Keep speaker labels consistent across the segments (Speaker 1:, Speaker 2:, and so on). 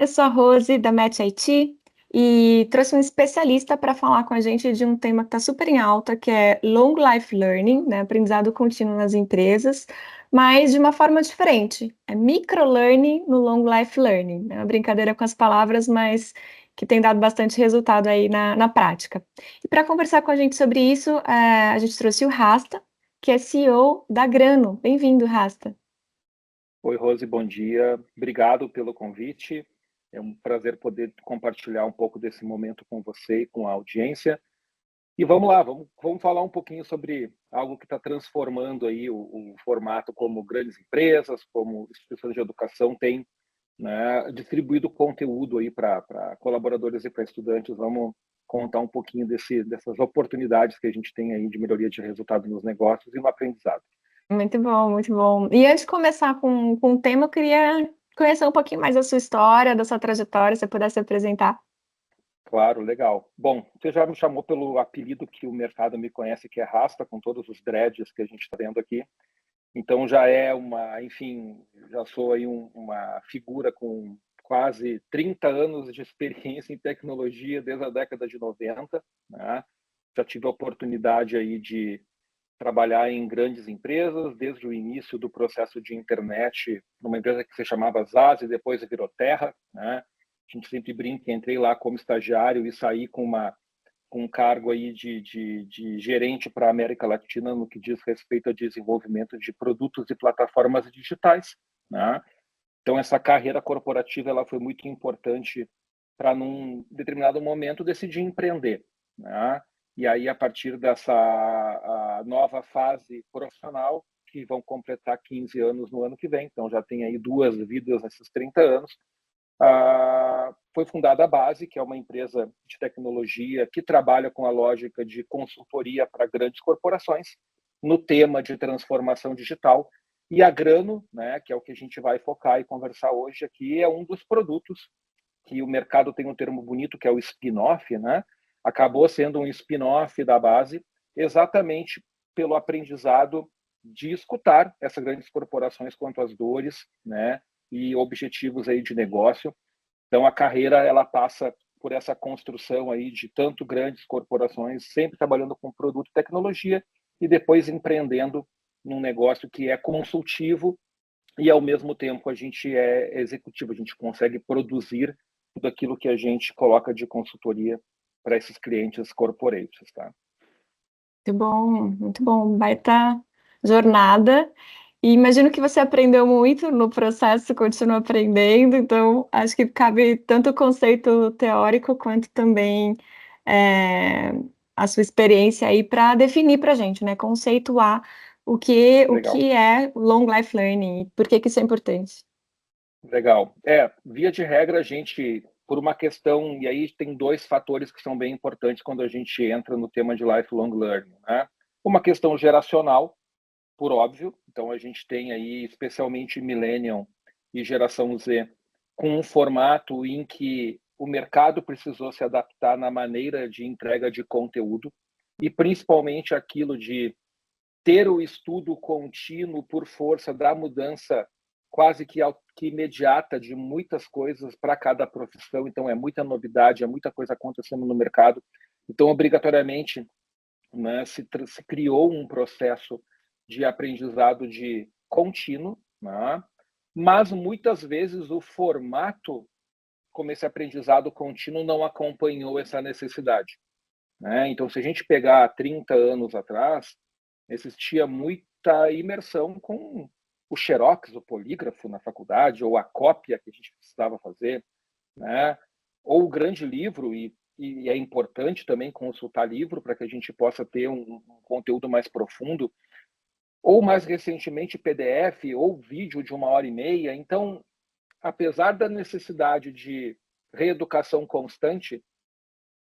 Speaker 1: Eu sou a Rose, da Match IT, e trouxe um especialista para falar com a gente de um tema que está super em alta, que é Long Life Learning, né, aprendizado contínuo nas empresas, mas de uma forma diferente. É microlearning no Long Life Learning. É uma brincadeira com as palavras, mas que tem dado bastante resultado aí na prática. E para conversar com a gente sobre isso, a gente trouxe o Rasta, que é CEO da Grano. Bem-vindo, Rasta.
Speaker 2: Oi, Rose, bom dia. Obrigado pelo convite. É um prazer poder compartilhar um pouco desse momento com você e com a audiência. E vamos lá, vamos falar um pouquinho sobre algo que está transformando aí o formato como grandes empresas, como instituições de educação têm, né, distribuído conteúdo aí para colaboradores e para estudantes. Vamos contar um pouquinho dessas oportunidades que a gente tem aí de melhoria de resultado nos negócios e no aprendizado.
Speaker 1: Muito bom, muito bom. E antes de começar com o tema, eu queria conhecer um pouquinho mais da sua história, da sua trajetória, se você pudesse apresentar.
Speaker 2: Claro, legal. Bom, você já me chamou pelo apelido que o mercado me conhece, que é Rasta, com todos os dreads que a gente está vendo aqui. Então já é enfim, já sou aí uma figura com quase 30 anos de experiência em tecnologia desde a década de 90, né? Já tive a oportunidade aí de trabalhar em grandes empresas, desde o início do processo de internet, numa empresa que se chamava ZAS e depois virou Terra, né? A gente sempre brinca, entrei lá como estagiário e saí com um cargo aí de gerente para a América Latina no que diz respeito ao desenvolvimento de produtos e plataformas digitais, né? Então essa carreira corporativa ela foi muito importante para num determinado momento decidir empreender, né? E aí a partir dessa a nova fase profissional que vão completar 15 anos no ano que vem, então já tem aí duas vidas nesses 30 anos. Foi fundada a Base, que é uma empresa de tecnologia que trabalha com a lógica de consultoria para grandes corporações no tema de transformação digital. E a Grano, né, que é o que a gente vai focar e conversar hoje aqui, é um dos produtos que o mercado tem um termo bonito que é o spin-off, né? Acabou sendo um spin-off da Base, exatamente pelo aprendizado de escutar essas grandes corporações quanto às dores, né, e objetivos aí de negócio. Então a carreira ela passa por essa construção aí de tanto grandes corporações, sempre trabalhando com produto e tecnologia e depois empreendendo num negócio que é consultivo e ao mesmo tempo a gente é executivo, a gente consegue produzir tudo aquilo que a gente coloca de consultoria para esses clientes corporates, tá?
Speaker 1: Muito bom, baita jornada. E imagino que você aprendeu muito no processo, continua aprendendo, então acho que cabe tanto o conceito teórico quanto também é, a sua experiência aí para definir para a gente, né? Conceituar o
Speaker 2: Legal.
Speaker 1: que é Long Life Learning e por que que isso é importante.
Speaker 2: Legal. Via de regra, a gente, por uma questão, e aí tem dois fatores que são bem importantes quando a gente entra no tema de lifelong learning, né? Uma questão geracional, por óbvio, então a gente tem aí, especialmente Millennium e geração Z, com um formato em que o mercado precisou se adaptar na maneira de entrega de conteúdo, e principalmente aquilo de ter o estudo contínuo por força da mudança quase que imediata de muitas coisas para cada profissão. Então, é muita novidade, é muita coisa acontecendo no mercado. Então, obrigatoriamente, né, se criou um processo de aprendizado de contínuo, né? Mas muitas vezes o formato como esse aprendizado contínuo não acompanhou essa necessidade, né? Então, se a gente pegar 30 anos atrás, existia muita imersão com o xerox, o polígrafo na faculdade, ou a cópia que a gente precisava fazer, né? Ou o grande livro, e é importante também consultar livro para que a gente possa ter um conteúdo mais profundo, ou mais recentemente PDF, ou vídeo de 1 hora e meia. Então, apesar da necessidade de reeducação constante,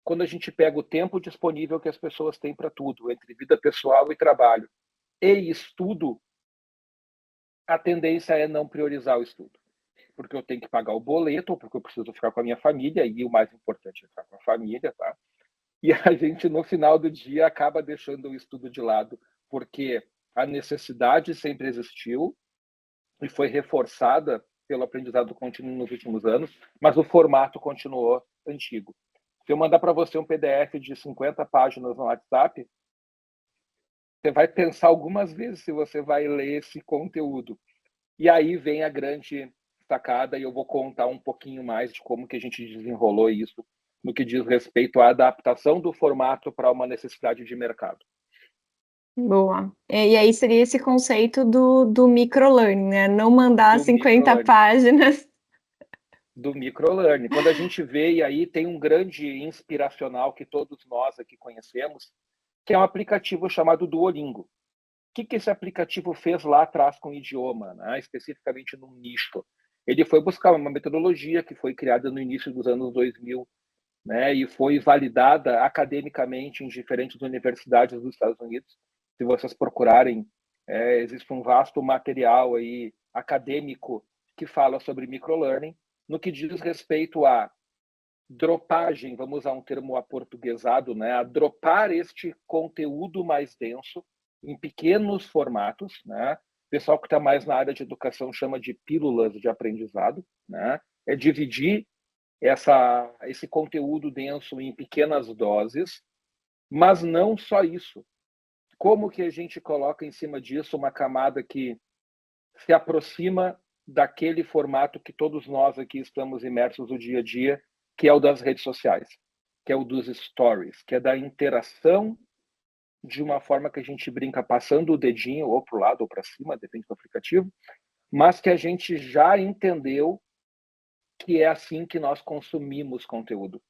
Speaker 2: quando a gente pega o tempo disponível que as pessoas têm para tudo, entre vida pessoal e trabalho, e estudo, a tendência é não priorizar o estudo. Porque eu tenho que pagar o boleto, ou porque eu preciso ficar com a minha família, e o mais importante é ficar com a família, tá? E a gente, no final do dia, acaba deixando o estudo de lado, porque a necessidade sempre existiu e foi reforçada pelo aprendizado contínuo nos últimos anos, mas o formato continuou antigo. Se eu mandar para você um PDF de 50 páginas no WhatsApp, você vai pensar algumas vezes se você vai ler esse conteúdo. E aí vem a grande sacada, e eu vou contar um pouquinho mais de como que a gente desenrolou isso no que diz respeito à adaptação do formato para uma necessidade de mercado.
Speaker 1: Boa. E aí seria esse conceito do microlearning, né? Não mandar
Speaker 2: Do
Speaker 1: 50
Speaker 2: microlearning.
Speaker 1: páginas.
Speaker 2: Do microlearning. Quando a gente vê, e aí tem um grande inspiracional que todos nós aqui conhecemos, que é um aplicativo chamado Duolingo. O que esse aplicativo fez lá atrás com o idioma, né? Especificamente num nicho? Ele foi buscar uma metodologia que foi criada no início dos anos 2000, né? E foi validada academicamente em diferentes universidades dos Estados Unidos. Se vocês procurarem, existe um vasto material aí acadêmico que fala sobre microlearning, no que diz respeito à dropagem, vamos usar um termo aportuguesado, né? A dropar este conteúdo mais denso em pequenos formatos, né? O pessoal que está mais na área de educação chama de pílulas de aprendizado, né? É dividir esse conteúdo denso em pequenas doses, mas não só isso. Como que a gente coloca em cima disso uma camada que se aproxima daquele formato que todos nós aqui estamos imersos no dia a dia, que é o das redes sociais, que é o dos stories, que é da interação de uma forma que a gente brinca passando o dedinho ou para o lado ou para cima, depende do aplicativo, mas que a gente já entendeu que é assim que nós consumimos conteúdo.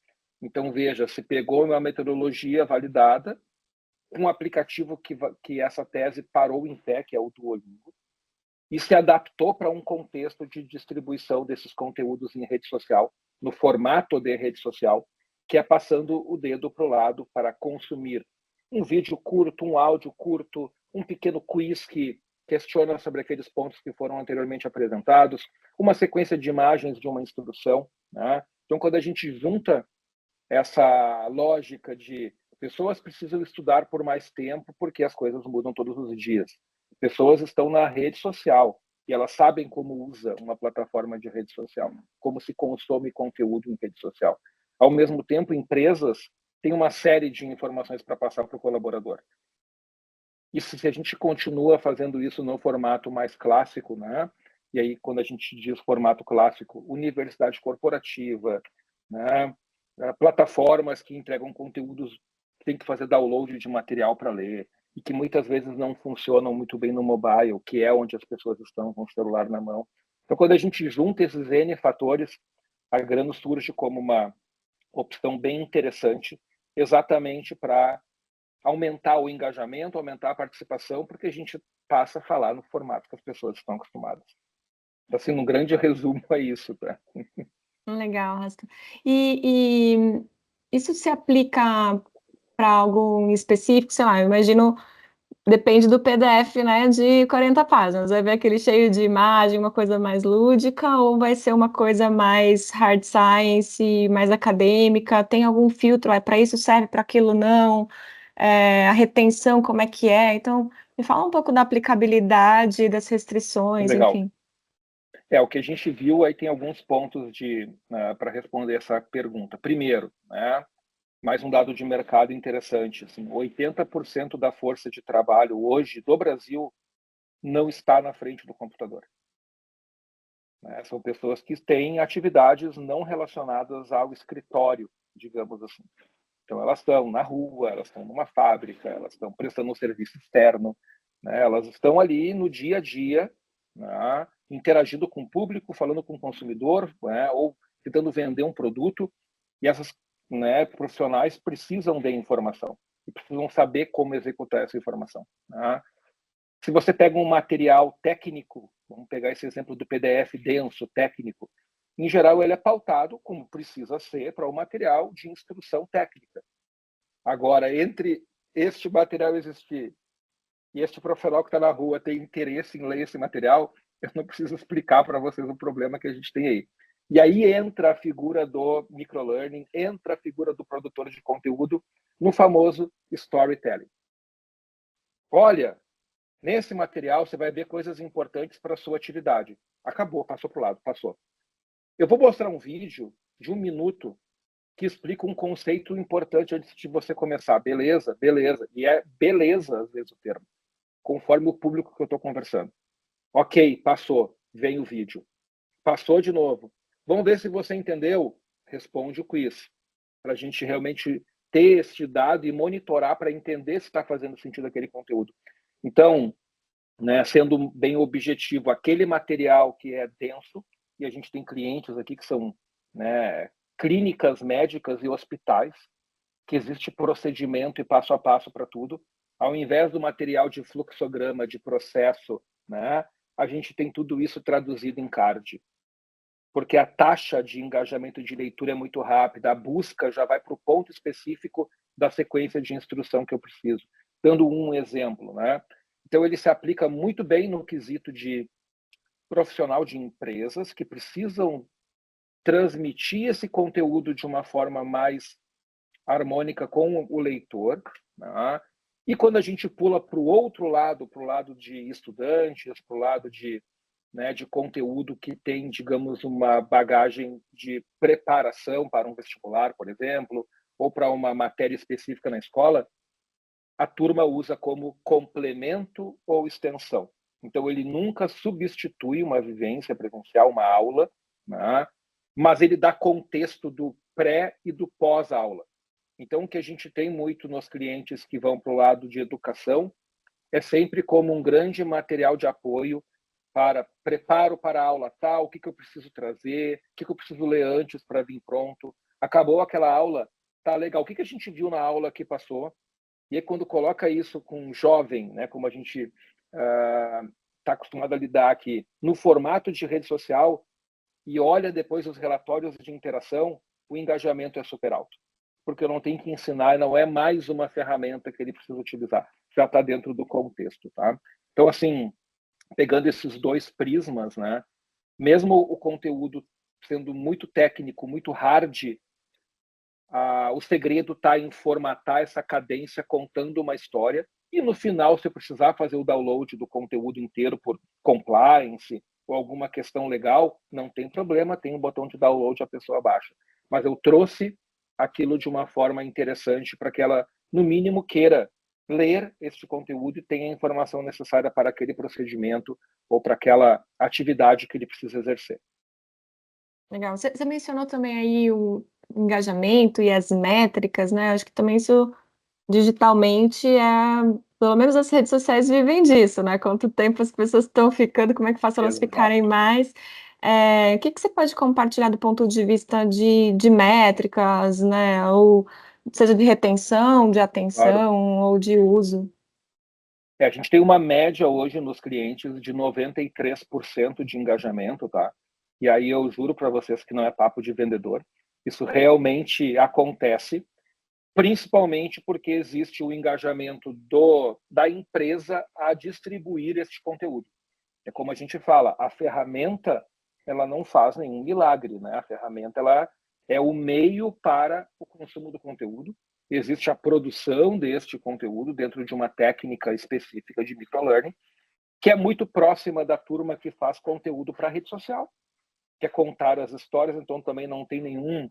Speaker 2: Então, veja, se pegou uma metodologia validada, um aplicativo que essa tese parou em pé, que é o Duolingo, e se adaptou para um contexto de distribuição desses conteúdos em rede social, no formato de rede social, que é passando o dedo para o lado para consumir um vídeo curto, um áudio curto, um pequeno quiz que questiona sobre aqueles pontos que foram anteriormente apresentados, uma sequência de imagens de uma instrução, né? Então, quando a gente junta essa lógica de pessoas precisam estudar por mais tempo porque as coisas mudam todos os dias. Pessoas estão na rede social e elas sabem como usa uma plataforma de rede social, como se consome conteúdo em rede social. Ao mesmo tempo, empresas têm uma série de informações para passar para o colaborador. E se a gente continua fazendo isso no formato mais clássico, né? E aí, quando a gente diz formato clássico, universidade corporativa, né? Plataformas que entregam conteúdos, tem que fazer download de material para ler, e que muitas vezes não funcionam muito bem no mobile, que é onde as pessoas estão com o celular na mão. Então, quando a gente junta esses N fatores, a Grano surge como uma opção bem interessante, exatamente para aumentar o engajamento, aumentar a participação, porque a gente passa a falar no formato que as pessoas estão acostumadas. Então, assim, um grande resumo é isso, tá?
Speaker 1: Legal, Rasta. E isso se aplica para algo em específico? Sei lá, eu imagino, depende do PDF, né, de 40 páginas. Vai ver aquele cheio de imagem, uma coisa mais lúdica, ou vai ser uma coisa mais hard science, mais acadêmica? Tem algum filtro? Para isso serve, para aquilo não? A retenção, como é que é? Então, me fala um pouco da aplicabilidade, das restrições,
Speaker 2: Legal.
Speaker 1: enfim.
Speaker 2: O que a gente viu aí tem alguns pontos para responder essa pergunta. Primeiro, né, mais um dado de mercado interessante, assim, 80% da força de trabalho hoje do Brasil não está na frente do computador. Né? São pessoas que têm atividades não relacionadas ao escritório, digamos assim. Então, elas estão na rua, elas estão numa fábrica, elas estão prestando um serviço externo, né? Elas estão ali no dia a dia, né? Interagindo com o público, falando com o consumidor, né? Ou tentando vender um produto. E essas, né, profissionais precisam de informação e precisam saber como executar essa informação. Né? Se você pega um material técnico, vamos pegar esse exemplo do PDF denso, técnico, em geral ele é pautado, como precisa ser, para o material de instrução técnica. Agora, entre este material existir e este profissional que está na rua ter interesse em ler esse material, eu não preciso explicar para vocês o problema que a gente tem aí. E aí entra a figura do microlearning, entra a figura do produtor de conteúdo no famoso storytelling. Olha, Nesse material, você vai ver coisas importantes para a sua atividade. Acabou, passou para o lado, passou. Eu vou mostrar um vídeo de 1 minuto que explica um conceito importante antes de você começar. Beleza, beleza. E é beleza, às vezes, o termo, conforme o público que eu estou conversando. Ok, passou. Vem o vídeo. Passou de novo. Vamos ver se você entendeu. Responde o quiz. Para a gente realmente ter esse dado e monitorar para entender se está fazendo sentido aquele conteúdo. Então, né, sendo bem objetivo, aquele material que é denso, e a gente tem clientes aqui que são, né, clínicas médicas e hospitais, que existe procedimento e passo a passo para tudo, ao invés do material de fluxograma, de processo, né, a gente tem tudo isso traduzido em card, porque a taxa de engajamento de leitura é muito rápida, a busca já vai para o ponto específico da sequência de instrução que eu preciso. Dando um exemplo, né? Então, ele se aplica muito bem no quesito de profissional de empresas que precisam transmitir esse conteúdo de uma forma mais harmônica com o leitor, né? E quando a gente pula para o outro lado, para o lado de estudantes, para o lado de, né, de conteúdo que tem, digamos, uma bagagem de preparação para um vestibular, por exemplo, ou para uma matéria específica na escola, a turma usa como complemento ou extensão. Então, ele nunca substitui uma vivência presencial, uma aula, né? Mas ele dá contexto do pré e do pós-aula. Então, o que a gente tem muito nos clientes que vão para o lado de educação é sempre como um grande material de apoio para preparo para a aula tal, o que eu preciso trazer, o que eu preciso ler antes para vir pronto. Acabou aquela aula, tá legal, o que a gente viu na aula que passou? E aí, quando coloca isso com um jovem, né, como a gente está acostumado a lidar aqui, no formato de rede social, e olha depois os relatórios de interação, o engajamento é super alto. Porque eu não tenho que ensinar, não é mais uma ferramenta que ele precisa utilizar, já está dentro do contexto, tá? Então, assim, pegando esses dois prismas, né, mesmo o conteúdo sendo muito técnico, muito hard, o segredo está em formatar essa cadência contando uma história e no final, se eu precisar fazer o download do conteúdo inteiro por compliance ou alguma questão legal, não tem problema, tem um botão de download, a pessoa baixa. Mas eu trouxe aquilo de uma forma interessante para que ela, no mínimo, queira ler este conteúdo e tenha a informação necessária para aquele procedimento ou para aquela atividade que ele precisa exercer.
Speaker 1: Legal. Você mencionou também aí o engajamento e as métricas, né, acho que também isso digitalmente pelo menos as redes sociais vivem disso, né, quanto tempo as pessoas estão ficando, como é que faz elas ficarem
Speaker 2: Exato.
Speaker 1: mais. O que você pode compartilhar do ponto de vista de métricas, né, ou seja de retenção, de
Speaker 2: Claro.
Speaker 1: atenção ou de uso?
Speaker 2: A gente tem uma média hoje nos clientes de 93% de engajamento, tá? E aí eu juro para vocês que não é papo de vendedor. Isso realmente acontece, principalmente porque existe o engajamento da empresa a distribuir este conteúdo. É como a gente fala, a ferramenta ela não faz nenhum milagre, né? A ferramenta ela é o meio para o consumo do conteúdo. Existe a produção deste conteúdo dentro de uma técnica específica de microlearning, que é muito próxima da turma que faz conteúdo para rede social, que é contar as histórias, então também não tem nenhum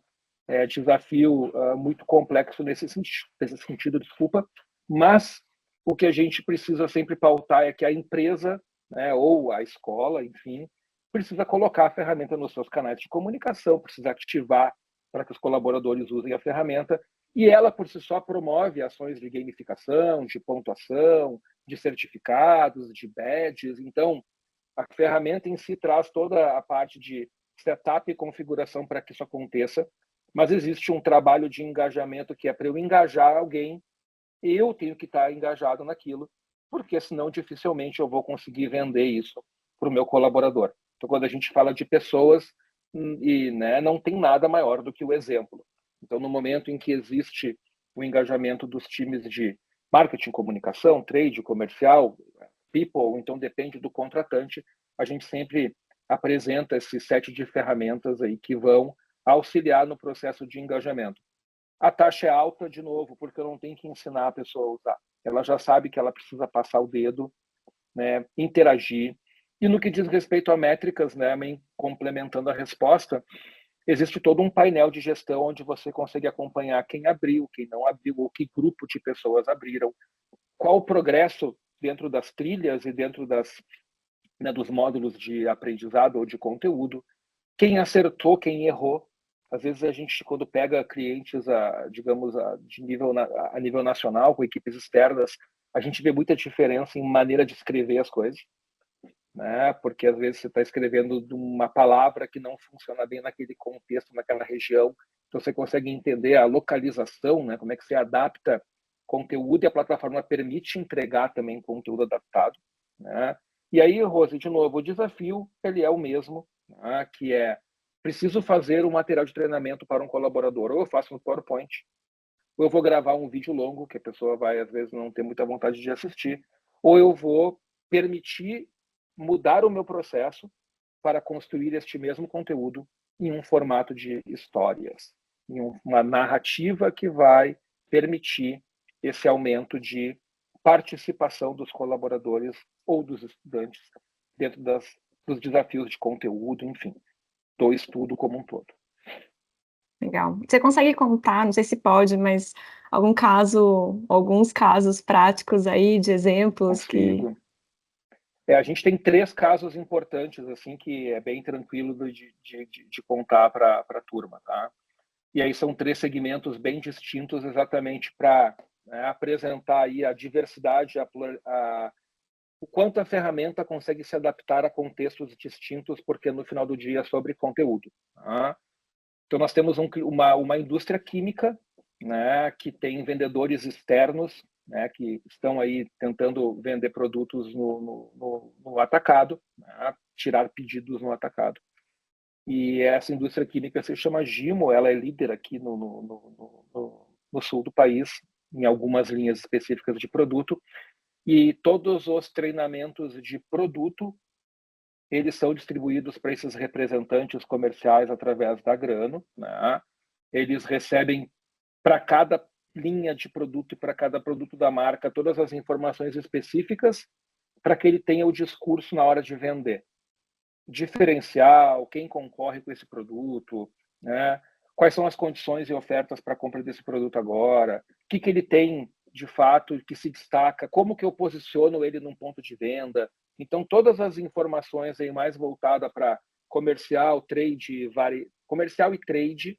Speaker 2: desafio muito complexo nesse sentido, desculpa. Mas o que a gente precisa sempre pautar é que a empresa, né, ou a escola, enfim, precisa colocar a ferramenta nos seus canais de comunicação, precisa ativar para que os colaboradores usem a ferramenta, e ela por si só promove ações de gamificação, de pontuação, de certificados, de badges. Então, a ferramenta em si traz toda a parte de setup e configuração para que isso aconteça, mas existe um trabalho de engajamento que é para eu engajar alguém, eu tenho que estar engajado naquilo, porque senão dificilmente eu vou conseguir vender isso para o meu colaborador. Então, quando a gente fala de pessoas, e né, não tem nada maior do que o exemplo. Então, no momento em que existe o engajamento dos times de marketing, comunicação, trade, comercial, people, então depende do contratante, a gente sempre apresenta esse set de ferramentas aí que vão auxiliar no processo de engajamento. A taxa é alta, de novo, porque eu não tenho que ensinar a pessoa a usar. Ela já sabe que ela precisa passar o dedo né, interagir. E no que diz respeito a métricas, né, complementando a resposta, existe todo um painel de gestão onde você consegue acompanhar quem abriu, quem não abriu, ou que grupo de pessoas abriram, qual o progresso dentro das trilhas e dentro né, dos módulos de aprendizado ou de conteúdo, quem acertou, quem errou. Às vezes a gente, quando pega clientes, digamos, a nível nacional, com equipes externas, a gente vê muita diferença em maneira de escrever as coisas, né? Porque às vezes você está escrevendo uma palavra que não funciona bem naquele contexto, naquela região, então você consegue entender a localização, né? Como é que você adapta conteúdo e a plataforma permite entregar também conteúdo adaptado, né? E aí, Rose, de novo, o desafio ele é o mesmo, né? Que é preciso fazer um material de treinamento para um colaborador, ou eu faço no PowerPoint, ou eu vou gravar um vídeo longo que a pessoa vai às vezes não ter muita vontade de assistir, ou eu vou permitir mudar o meu processo para construir este mesmo conteúdo em um formato de histórias, em uma narrativa que vai permitir esse aumento de participação dos colaboradores ou dos estudantes dentro dos desafios de conteúdo, enfim, do estudo como um todo.
Speaker 1: Legal. Você consegue contar, não sei se pode, mas alguns casos práticos aí de exemplos que...
Speaker 2: Consigo. A gente tem 3 casos importantes, assim, que é bem tranquilo de contar para a turma, tá? E aí são 3 segmentos bem distintos exatamente para, né, apresentar aí a diversidade, o quanto a ferramenta consegue se adaptar a contextos distintos, porque no final do dia é sobre conteúdo, tá? Então nós temos uma indústria química, né, que tem vendedores externos, né, que estão aí tentando vender produtos no atacado, né, tirar pedidos no atacado. E essa indústria química se chama Gimo, ela é líder aqui no sul do país, em algumas linhas específicas de produto, e todos os treinamentos de produto, eles são distribuídos para esses representantes comerciais através da Grano, né? Eles recebem para cada linha de produto e para cada produto da marca todas as informações específicas para que ele tenha o discurso na hora de vender. Diferencial, quem concorre com esse produto, né? Quais são as condições e ofertas para a compra desse produto agora, o que ele tem de fato que se destaca, como que eu posiciono ele num ponto de venda. Então, todas as informações aí mais voltada para comercial, comercial e trade,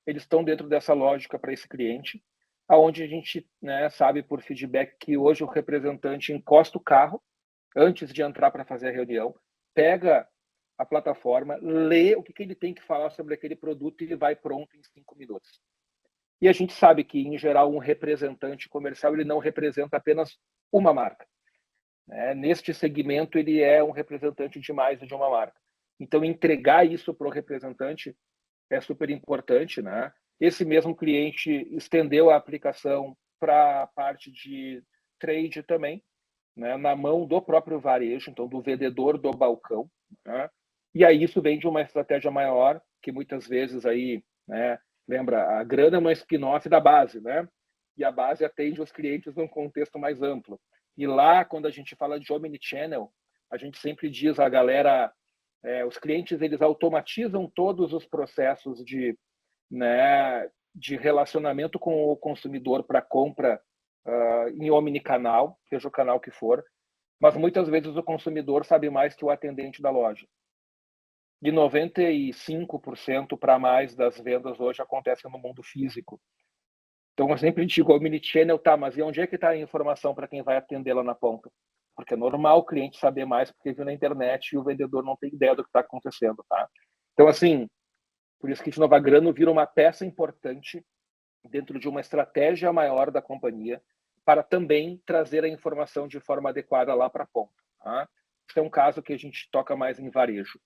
Speaker 2: eles estão dentro dessa lógica para esse cliente, aonde a gente, né, sabe por feedback que hoje o representante encosta o carro antes de entrar para fazer a reunião, pega a plataforma, lê o que ele tem que falar sobre aquele produto e vai pronto em 5 minutos. E a gente sabe que, em geral, um representante comercial ele não representa apenas uma marca, né? Neste segmento, ele é um representante de mais de uma marca. Então, entregar isso para o representante é super importante, né? Esse mesmo cliente estendeu a aplicação para a parte de trade também, né? Na mão do próprio varejo, então do vendedor do balcão, né? E aí isso vem de uma estratégia maior, que muitas vezes aí, né? Lembra, a grana é uma spin-off da base, né? E a base atende os clientes num contexto mais amplo. E lá, quando a gente fala de omnichannel, a gente sempre diz a galera, os clientes eles automatizam todos os processos né, de relacionamento com o consumidor para compra em omnicanal, seja o canal que for, mas muitas vezes o consumidor sabe mais que o atendente da loja. De 95% para mais das vendas hoje acontecem no mundo físico. Então eu sempre digo, o omnichannel tá, mas e onde é que está a informação para quem vai atender lá na ponta? Porque é normal o cliente saber mais porque viu na internet e o vendedor não tem ideia do que está acontecendo, tá? Então, assim, por isso que de novo a Grano vira uma peça importante dentro de uma estratégia maior da companhia para também trazer a informação de forma adequada lá para a ponta. Tá? Esse é um caso que a gente toca mais em varejo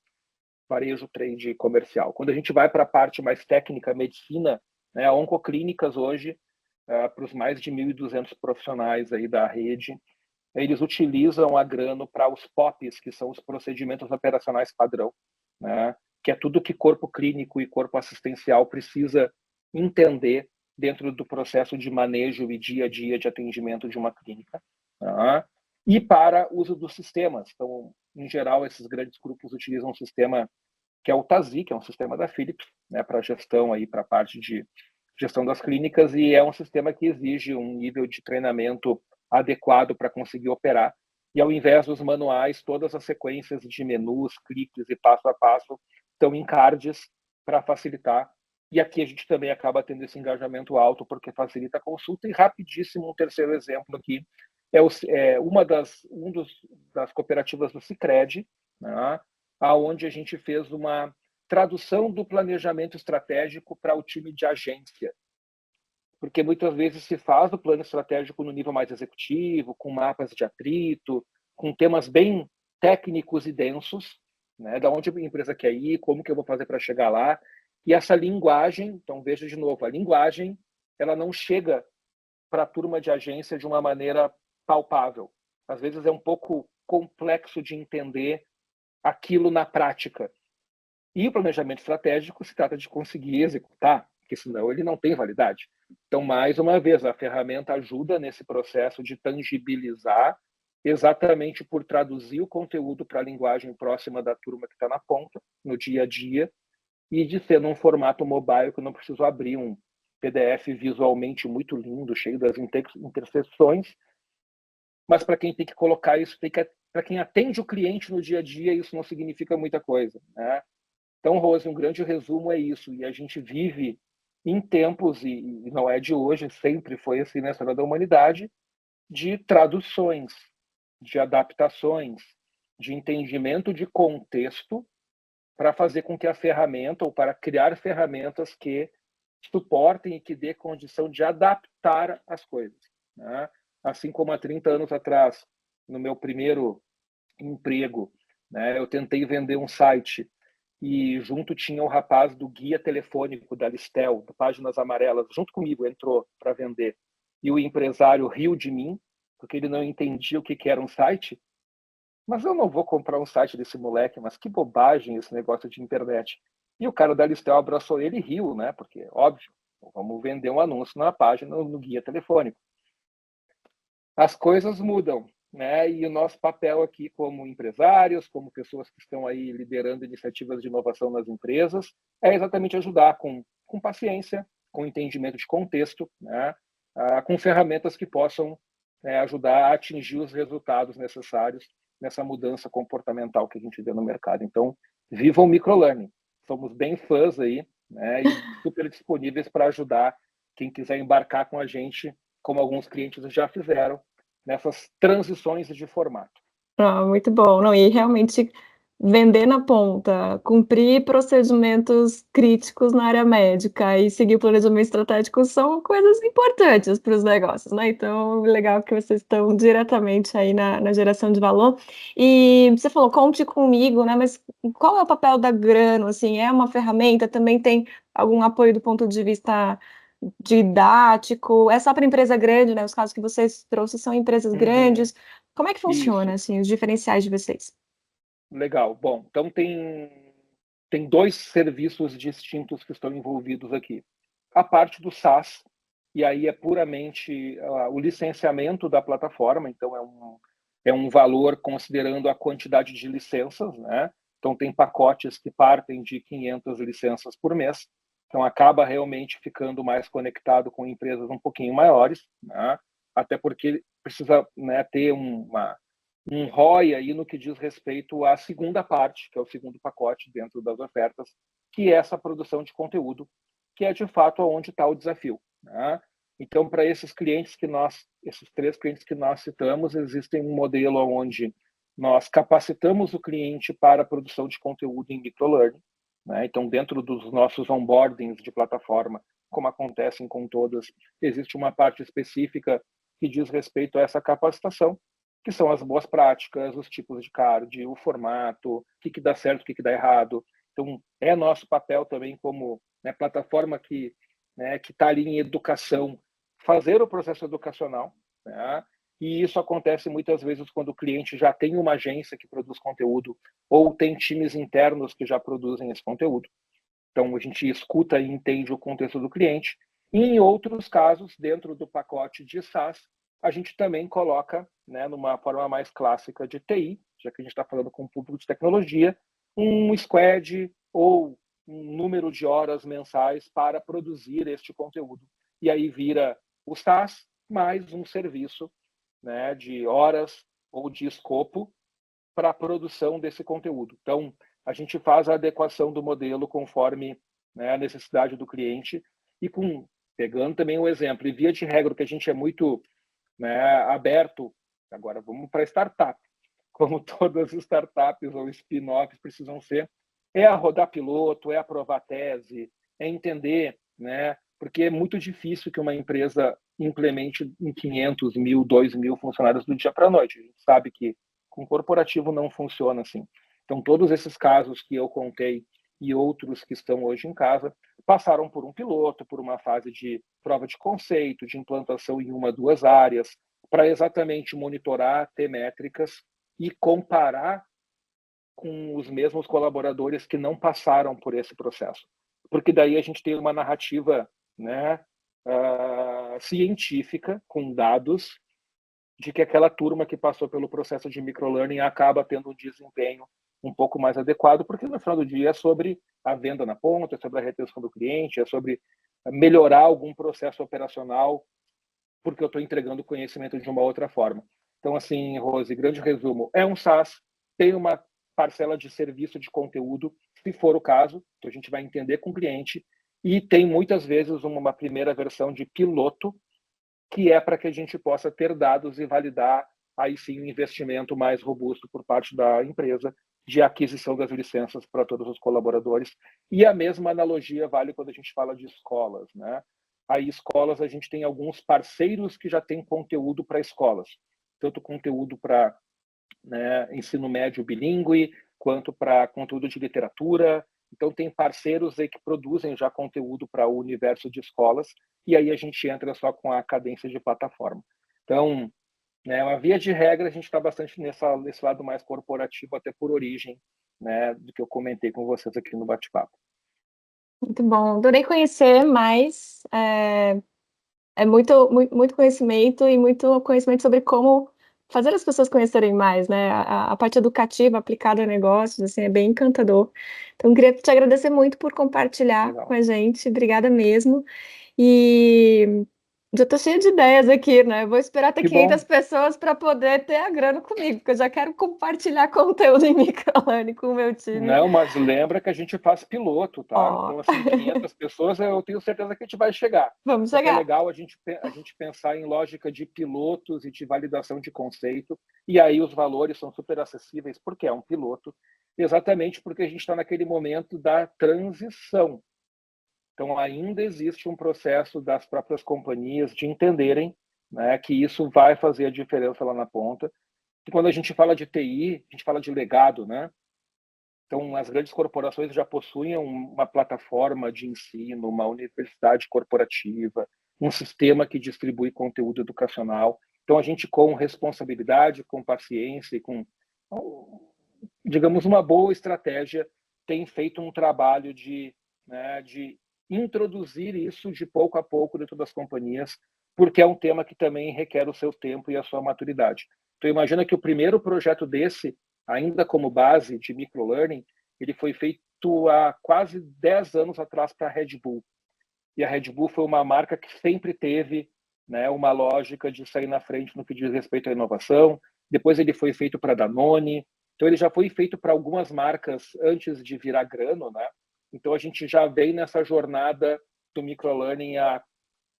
Speaker 2: trade comercial. Quando a gente vai para a parte mais técnica, medicina, né, oncoclínicas hoje, para os mais de 1.200 profissionais aí da rede, eles utilizam a Grano para os POPs, que são os procedimentos operacionais padrão, né, que é tudo que corpo clínico e corpo assistencial precisa entender dentro do processo de manejo e dia a dia de atendimento de uma clínica. Tá? e para uso dos sistemas. Então, em geral, esses grandes grupos utilizam um sistema que é o TASI, que é um sistema da Philips, né, para gestão aí, para a parte de gestão das clínicas, e é um sistema que exige um nível de treinamento adequado para conseguir operar. E ao invés dos manuais, todas as sequências de menus, cliques e passo a passo estão em cards para facilitar. E aqui a gente também acaba tendo esse engajamento alto, porque facilita a consulta. E rapidíssimo, um terceiro exemplo aqui, uma das cooperativas do Sicredi, né, aonde a gente fez uma tradução do planejamento estratégico para o time de agência, porque muitas vezes se faz o plano estratégico no nível mais executivo, com mapas de atrito, com temas bem técnicos e densos, né? Da onde a empresa quer ir, como que eu vou fazer para chegar lá, e essa linguagem, então veja de novo, a linguagem, ela não chega para a turma de agência de uma maneira palpável. Às vezes é um pouco complexo de entender aquilo na prática. E o planejamento estratégico se trata de conseguir executar, porque senão ele não tem validade. Então, mais uma vez, a ferramenta ajuda nesse processo de tangibilizar, exatamente por traduzir o conteúdo para a linguagem próxima da turma que está na ponta, no dia a dia, e de ser num formato mobile que eu não preciso abrir um PDF visualmente muito lindo, cheio das interseções, mas para quem tem que colocar isso, para quem atende o cliente no dia a dia, isso não significa muita coisa, né? Então, Rose, um grande resumo é isso. E a gente vive em tempos, e não é de hoje, sempre foi assim na história da humanidade, de traduções, de adaptações, de entendimento de contexto para fazer com que a ferramenta, ou para criar ferramentas que suportem e que dê condição de adaptar as coisas, né? Assim como há 30 anos atrás, no meu primeiro emprego, né, eu tentei vender um site e junto tinha o rapaz do guia telefônico da Listel, do Páginas Amarelas, junto comigo, entrou para vender. E o empresário riu de mim, porque ele não entendia o que era um site. Mas eu não vou comprar um site desse moleque, mas que bobagem esse negócio de internet. E o cara da Listel abraçou ele e riu, né? Porque, óbvio, vamos vender um anúncio na página, no guia telefônico. As coisas mudam, né? E o nosso papel aqui como empresários, como pessoas que estão aí liderando iniciativas de inovação nas empresas, é exatamente ajudar com paciência, com entendimento de contexto, né? Com ferramentas que possam ajudar a atingir os resultados necessários nessa mudança comportamental que a gente vê no mercado. Então, viva o microlearning. Somos bem fãs aí, né? E super disponíveis para ajudar quem quiser embarcar com a gente, como alguns clientes já fizeram, nessas transições de formato.
Speaker 1: Ah, muito bom. Não, e realmente vender na ponta, cumprir procedimentos críticos na área médica e seguir o planejamento estratégico são coisas importantes para os negócios, né? Então, legal que vocês estão diretamente aí na geração de valor. E você falou, conte comigo, né? Mas qual é o papel da Grano? Assim, é uma ferramenta? Também tem algum apoio do ponto de vista didático? É só para empresa grande, né? Os casos que vocês trouxeram são empresas
Speaker 2: Uhum.
Speaker 1: grandes. Como é que funciona,
Speaker 2: Isso,
Speaker 1: assim, os diferenciais de vocês?
Speaker 2: legal. Bom, então tem dois serviços distintos que estão envolvidos aqui. A parte do SaaS, e aí é puramente o licenciamento da plataforma, então é um valor considerando a quantidade de licenças, né? Então tem pacotes que partem de 500 licenças por mês, então acaba realmente ficando mais conectado com empresas um pouquinho maiores, né? Até porque precisa, né, ter um ROI aí no que diz respeito à segunda parte, que é o segundo pacote dentro das ofertas, que é essa produção de conteúdo, que é de fato onde está o desafio, né? Então, para esses esses três clientes que nós citamos, existem um modelo onde nós capacitamos o cliente para a produção de conteúdo em microlearning, né? Então, dentro dos nossos onboardings de plataforma, como acontecem com todas, existe uma parte específica que diz respeito a essa capacitação, que são as boas práticas, os tipos de card, o formato, o que dá certo, o que dá errado. Então, é nosso papel também como, né, plataforma que está ali em educação, fazer o processo educacional, né? E isso acontece muitas vezes quando o cliente já tem uma agência que produz conteúdo ou tem times internos que já produzem esse conteúdo. Então, a gente escuta e entende o contexto do cliente. E em outros casos, dentro do pacote de SaaS, a gente também coloca né, numa forma mais clássica de TI, já que a gente está falando com um público de tecnologia, um squad ou um número de horas mensais para produzir este conteúdo. E aí vira o SaaS mais um serviço, né, de horas ou de escopo para a produção desse conteúdo. Então, a gente faz a adequação do modelo conforme, né, a necessidade do cliente e pegando também o exemplo, e via de regra que a gente é muito, né, aberto, agora vamos para startup, como todas as startups ou spin-offs precisam ser, é a rodar piloto, é aprovar tese, é entender, né, porque é muito difícil que uma empresa implemente em 500 mil, 2 mil funcionários do dia para a noite. A gente sabe que com corporativo não funciona assim. Então, todos esses casos que eu contei e outros que estão hoje em casa passaram por um piloto, por uma fase de prova de conceito, de implantação em uma, duas áreas, para exatamente monitorar, ter métricas e comparar com os mesmos colaboradores que não passaram por esse processo. Porque daí a gente tem uma narrativa, né, científica, com dados, de que aquela turma que passou pelo processo de microlearning acaba tendo um desempenho um pouco mais adequado, porque no final do dia é sobre a venda na ponta, é sobre a retenção do cliente, é sobre melhorar algum processo operacional, porque eu estou entregando conhecimento de uma outra forma. Então, assim, Rose, grande resumo, é um SaaS, tem uma parcela de serviço de conteúdo, se for o caso, então a gente vai entender com o cliente, e tem muitas vezes uma primeira versão de piloto, que é para que a gente possa ter dados e validar aí sim um investimento mais robusto por parte da empresa de aquisição das licenças para todos os colaboradores. E a mesma analogia vale quando a gente fala de escolas, né? Aí escolas a gente tem alguns parceiros que já têm conteúdo para escolas, tanto conteúdo para, né, ensino médio bilíngue, quanto para conteúdo de literatura. Então, tem parceiros aí que produzem já conteúdo para o universo de escolas, e aí a gente entra só com a cadência de plataforma. Então, né, uma via de regra, a gente está bastante nesse lado mais corporativo, até por origem, né, do que eu comentei com vocês aqui no bate-papo.
Speaker 1: Muito bom, adorei conhecer mais. É muito conhecimento e muito conhecimento sobre como fazer as pessoas conhecerem mais, né? A parte educativa aplicada a negócios, assim, é bem encantador. Então, queria te agradecer muito por compartilhar com
Speaker 2: Legal.
Speaker 1: a gente. Obrigada mesmo. E já estou cheia de ideias aqui, né? Vou esperar ter
Speaker 2: Que
Speaker 1: 500
Speaker 2: bom.
Speaker 1: pessoas para poder ter a grana comigo, porque eu já quero compartilhar conteúdo em microlane com o meu time.
Speaker 2: Não, mas lembra que a gente faz piloto, tá?
Speaker 1: Ó,
Speaker 2: Então, assim, 500 pessoas, eu tenho certeza que a gente vai chegar.
Speaker 1: vamos
Speaker 2: Só que é
Speaker 1: chegar.
Speaker 2: legal a gente pensar em lógica de pilotos e de validação de conceito, e aí os valores são super acessíveis, porque é um piloto, exatamente porque a gente está naquele momento da transição. Então, ainda existe um processo das próprias companhias de entenderem, né, que isso vai fazer a diferença lá na ponta. E quando a gente fala de TI, a gente fala de legado, né? Então, as grandes corporações já possuem uma plataforma de ensino, uma universidade corporativa, um sistema que distribui conteúdo educacional. Então, a gente, com responsabilidade, com paciência e com, digamos, uma boa estratégia, tem feito um trabalho né, de introduzir isso de pouco a pouco dentro das companhias, porque é um tema que também requer o seu tempo e a sua maturidade. Então, imagina que o primeiro projeto desse, ainda como base de microlearning, ele foi feito há quase 10 anos atrás para a Red Bull. E a Red Bull foi uma marca que sempre teve, né, uma lógica de sair na frente no que diz respeito à inovação. Depois ele foi feito para a Danone. Então ele já foi feito para algumas marcas antes de virar grano, né? Então a gente já vem nessa jornada do microlearning há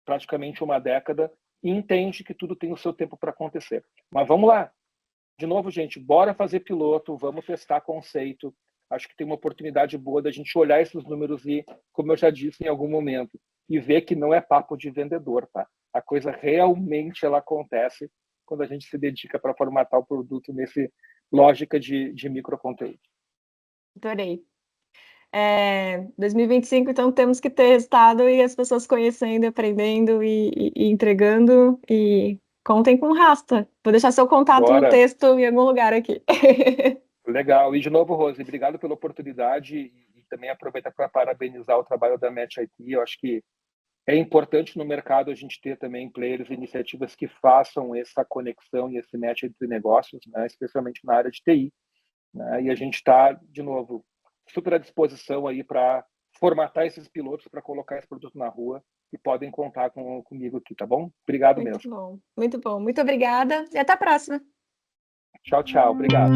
Speaker 2: praticamente uma década e entende que tudo tem o seu tempo para acontecer. Mas vamos lá. De novo, gente, bora fazer piloto, vamos testar conceito. Acho que tem uma oportunidade boa da gente olhar esses números e, como eu já disse em algum momento, e ver que não é papo de vendedor, tá? A coisa realmente ela acontece quando a gente se dedica para formatar o produto nesse lógica de microconteúdo.
Speaker 1: Adorei. 2025, então temos que ter resultado e as pessoas conhecendo, aprendendo e entregando. E contem com o Rasta. Vou deixar seu contato no
Speaker 2: Bora.
Speaker 1: texto em algum lugar aqui.
Speaker 2: Legal. E de novo, Rose, obrigado pela oportunidade e também aproveitar para parabenizar o trabalho da Match IT. Eu acho que É importante no mercado a gente ter também players e iniciativas que façam essa conexão e esse match entre negócios, né, especialmente na área de TI. Né, e a gente está, de novo, super à disposição aí para formatar esses pilotos para colocar esse produto na rua e podem contar comigo aqui, tá bom? Obrigado
Speaker 1: Muito
Speaker 2: mesmo.
Speaker 1: bom, muito bom. Muito obrigada e até a próxima.
Speaker 2: Tchau, tchau. Obrigado.